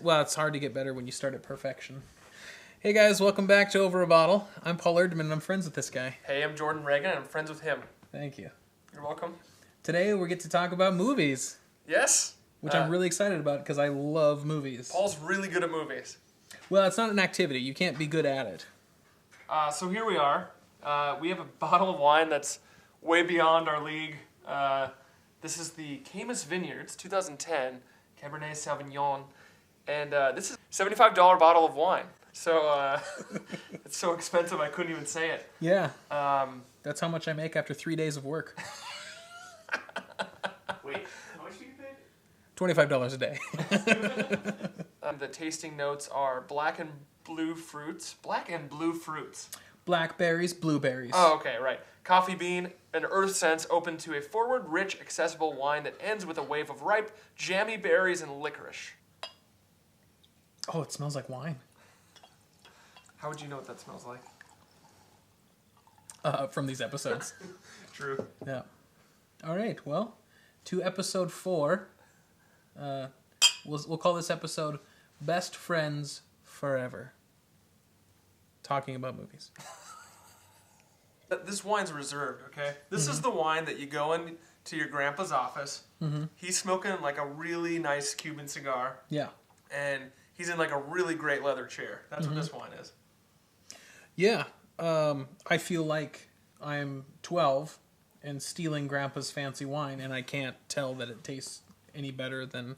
Well, it's hard to get better when you start at perfection. Hey guys, welcome back to Over a Bottle. I'm Paul Erdman and I'm friends with this guy. Hey, I'm Jordan Reagan and I'm friends with him. Thank you. You're welcome. Today we get to talk about movies. Yes. Which I'm really excited about because I love movies. Paul's really good at movies. Well, it's not an activity. You can't be good at it. So here we are. We have a bottle of wine that's way beyond our league. This is the Camus Vineyards 2010 Cabernet Sauvignon. And this is a $75 bottle of wine. So it's so expensive I couldn't even say it. Yeah. That's how much I make after 3 days of work. Wait, how much do you pay? $25 a day. The tasting notes are black and blue fruits. Blackberries, blueberries. Oh, okay, right. Coffee bean, an earth sense open to a forward, rich, accessible wine that ends with a wave of ripe, jammy berries and licorice. Oh, it smells like wine. How would you know what that smells like? From these episodes. True. Yeah. All right, well, to episode 4. We'll call this episode Best Friends Forever. Talking about movies. This wine's reserved, okay? This is the wine that you go into your grandpa's office. Mm-hmm. He's smoking like a really nice Cuban cigar. Yeah. And he's in like a really great leather chair. That's what this wine is. Yeah. I feel like I'm 12 and stealing grandpa's fancy wine, and I can't tell that it tastes any better than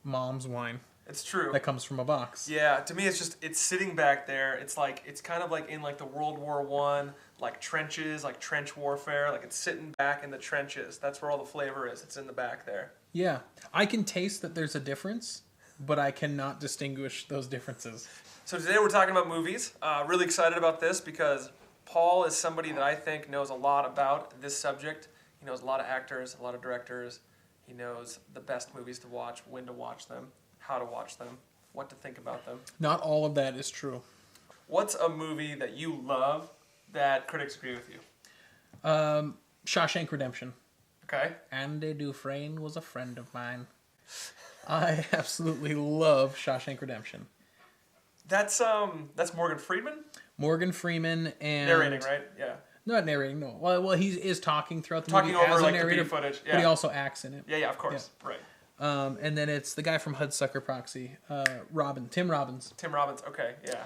mom's wine. It's true. That comes from a box. Yeah, to me it's sitting back there. It's kind of like in like the World War I, like trenches, like trench warfare. Like it's sitting back in the trenches. That's where all the flavor is. It's in the back there. Yeah. I can taste that there's a difference, but I cannot distinguish those differences. So today we're talking about movies. Really excited about this because Paul is somebody that I think knows a lot about this subject. He knows a lot of actors, a lot of directors. He knows the best movies to watch, when to watch them, how to watch them, what to think about them. Not all of that is true. What's a movie that you love that critics agree with you? Shawshank Redemption. Okay. Andy Dufresne was a friend of mine. I absolutely love Shawshank Redemption. That's Morgan Freeman? Morgan Freeman and... Narrating, right? Yeah. Not narrating, no. Well, he is talking throughout the movie over, as a like, narrator, the B footage. Yeah. But he also acts in it. Yeah, of course. Yeah. Right. And then it's the guy from Hudsucker Proxy, Tim Robbins. Tim Robbins, okay, yeah.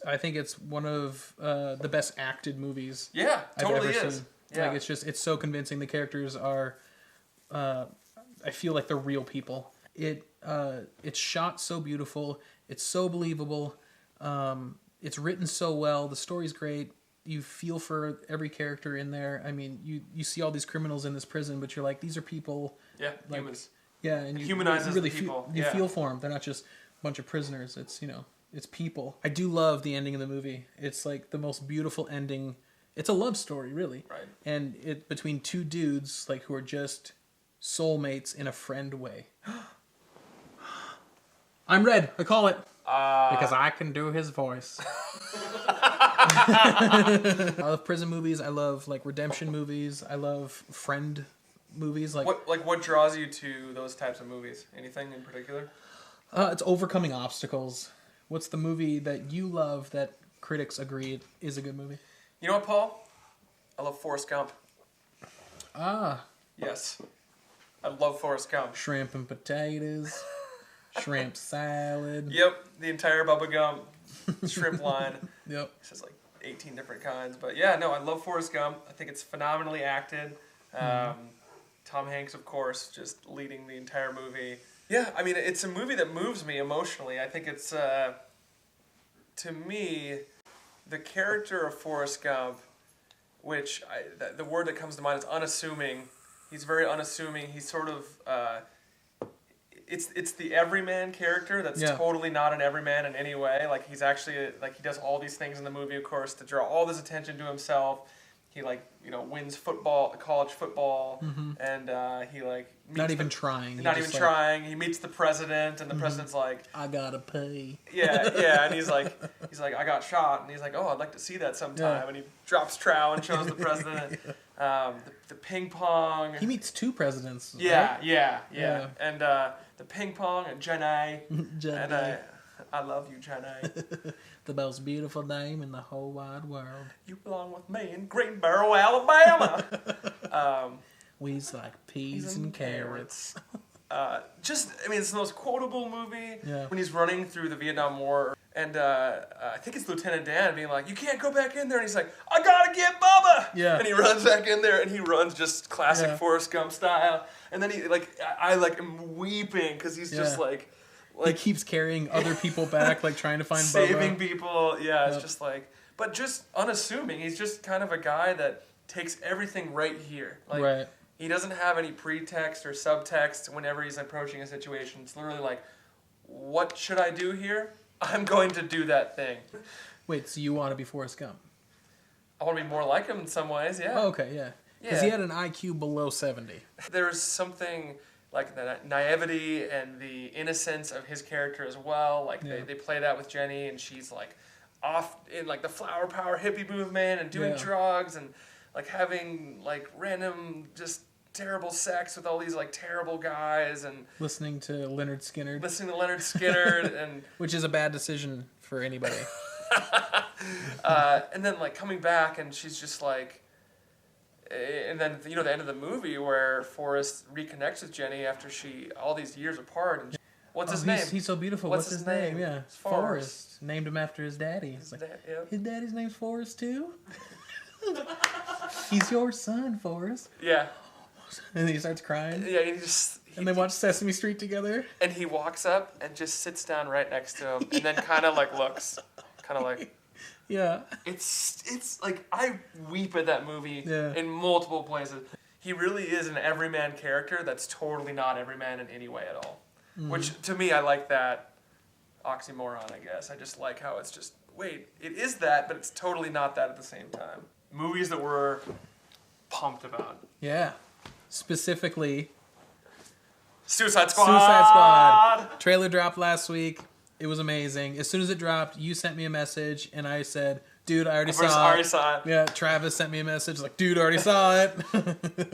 I think it's one of the best acted movies totally I've ever is. seen. Yeah. Like, it's so convincing. The characters are, I feel like they're real people. It's shot so beautiful. It's so believable. It's written so well. The story's great. You feel for every character in there. I mean, you see all these criminals in this prison, but you're like, these are people. Yeah, like, humans. Yeah, and it humanizes really the people. You feel for them. They're not just a bunch of prisoners. It's, it's people. I do love the ending of the movie. It's like the most beautiful ending. It's a love story, really. Right. And between two dudes like who are just soulmates in a friend way. I'm red. I call it. Because I can do his voice. I love prison movies. I love like redemption movies. I love friend movies. What draws you to those types of movies? Anything in particular? It's overcoming obstacles. What's the movie that you love that critics agree is a good movie? You know what, Paul? I love Forrest Gump. Ah. Yes. I love Forrest Gump. Shrimp and potatoes. Shrimp salad. Yep, the entire Bubba Gump shrimp line. Yep. It says like 18 different kinds. But yeah, no, I love Forrest Gump. I think it's phenomenally acted. Tom Hanks, of course, just leading the entire movie. Yeah, I mean, it's a movie that moves me emotionally. I think it's, to me, the character of Forrest Gump, which the word that comes to mind is unassuming. He's very unassuming. He's sort of... It's the everyman character that's totally not an everyman in any way. Like, he's actually, like, he does all these things in the movie, of course, to draw all this attention to himself. He, wins college football, and he, not even trying. Not even trying. He meets the president, and the president's like... I gotta pay. Yeah, and he's like, I got shot, and he's like, oh, I'd like to see that sometime, and he drops trowel and shows the president. The ping pong. He meets two presidents. Yeah, right? yeah. And the ping pong and Jenny. Jenny. And I love you, Jenny. The most beautiful name in the whole wide world. You belong with me in Greenboro, Alabama. We's like peas and carrots. It's the most quotable movie Yeah. when he's running through the Vietnam War. And I think it's Lieutenant Dan being like, you can't go back in there. And he's like, I gotta get Bubba. Yeah. And he runs back in there and he runs just classic Yeah. Forrest Gump style. And then I am weeping because he's just Yeah. like He keeps carrying other people back, like trying to find saving Bubba. people. Yeah, it's Yep. just like, but just unassuming. He's just kind of a guy that takes everything right here. Like, Right. he doesn't have any pretext or subtext whenever he's approaching a situation. It's literally like, what should I do here? I'm going to do that thing. Wait, so you want to be Forrest Gump? I want to be more like him in some ways, yeah. Oh, okay, yeah. Because Yeah. he had an IQ below 70. There's something like the naivety and the innocence of his character as well. Like Yeah. they play that with Jenny, and she's like off in like the flower power hippie movement and doing Yeah. drugs and like having like random just terrible sex with all these like terrible guys and Listening to Leonard Skinner, listening to Leonard Skinner and which is a bad decision for anybody. and then like coming back and she's just like, and then the end of the movie where Forrest reconnects with Jenny after all these years apart. And what's his name? He's so beautiful. What's his name? Yeah, It's Forrest. Named him after his daddy. It's like, Yep. his daddy's name's Forrest too. He's your son, Forrest. Yeah. And then he starts crying. Yeah, And they watch Sesame Street together. and he walks up and just sits down right next to him, and then kind of like looks, kind of like Yeah. it's like I weep at that movie Yeah. in multiple places. He really is an everyman character that's totally not everyman in any way at all. Mm-hmm. Which to me, I like that oxymoron. I guess I just like how it's just wait, it is that, but it's totally not that at the same time. Movies that we're pumped about. Yeah. Specifically, Suicide Squad. Suicide Squad. Trailer dropped last week. It was amazing. As soon as it dropped, you sent me a message, and I said, dude, I already saw it. Yeah, Travis sent me a message like, dude, I already saw it.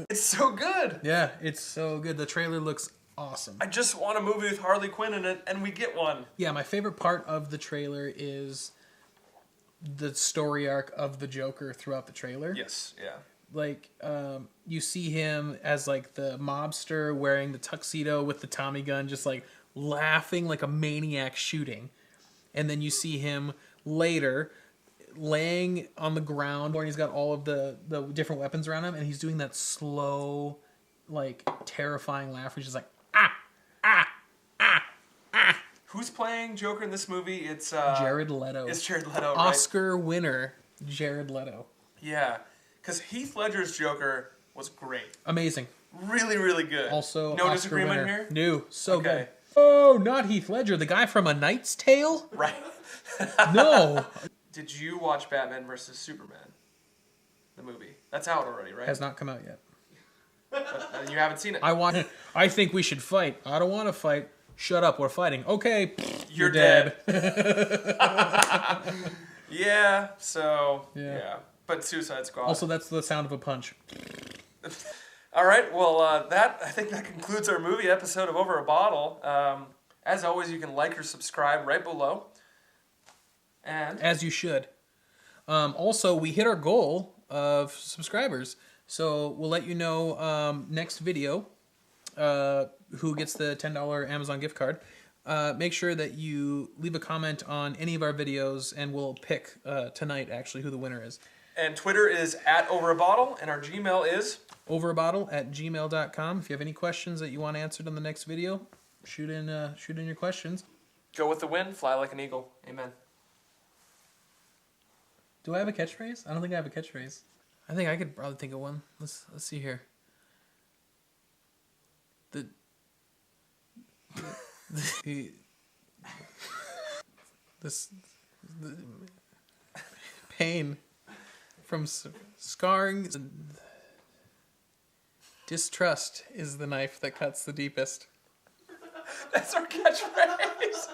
It's so good. Yeah, it's so good. The trailer looks awesome. I just want a movie with Harley Quinn in it, and we get one. Yeah, my favorite part of the trailer is the story arc of the Joker throughout the trailer. Yes, yeah. Like, you see him as, like, the mobster wearing the tuxedo with the Tommy gun, just, like, laughing like a maniac shooting. And then you see him later laying on the ground where he's got all of the different weapons around him, and he's doing that slow, like, terrifying laugh, which is like, ah, ah, ah, ah. Who's playing Joker in this movie? It's Jared Leto. It's Jared Leto, right? Oscar winner, Jared Leto. Yeah, because Heath Ledger's Joker was great. Amazing. Really, really good. Also, no Oscar disagreement winner. here? No, so Okay. good. Oh, not Heath Ledger, the guy from A Knight's Tale? Right. No. Did you watch Batman vs. Superman? The movie. That's out already, right? Has not come out yet. But you haven't seen it. I think we should fight. I don't want to fight. Shut up, we're fighting. Okay, You're dead. Yeah, so, Yeah. yeah. But Suicide Squad. Also, that's the sound of a punch. All right, well, I think that concludes our movie episode of Over a Bottle. As always, you can like or subscribe right below. And As you should. Also, we hit our goal of subscribers. So we'll let you know next video who gets the $10 Amazon gift card. Make sure that you leave a comment on any of our videos, and we'll pick tonight, actually, who the winner is. And Twitter is @overabottle, and our Gmail is overabottle@gmail.com. If you have any questions that you want answered in the next video, shoot in your questions. go with the wind, fly like an eagle. Amen. Do I have a catchphrase? I don't think I have a catchphrase. I think I could probably think of one. Let's see here. The pain from scarring. Distrust is the knife that cuts the deepest. That's our catchphrase.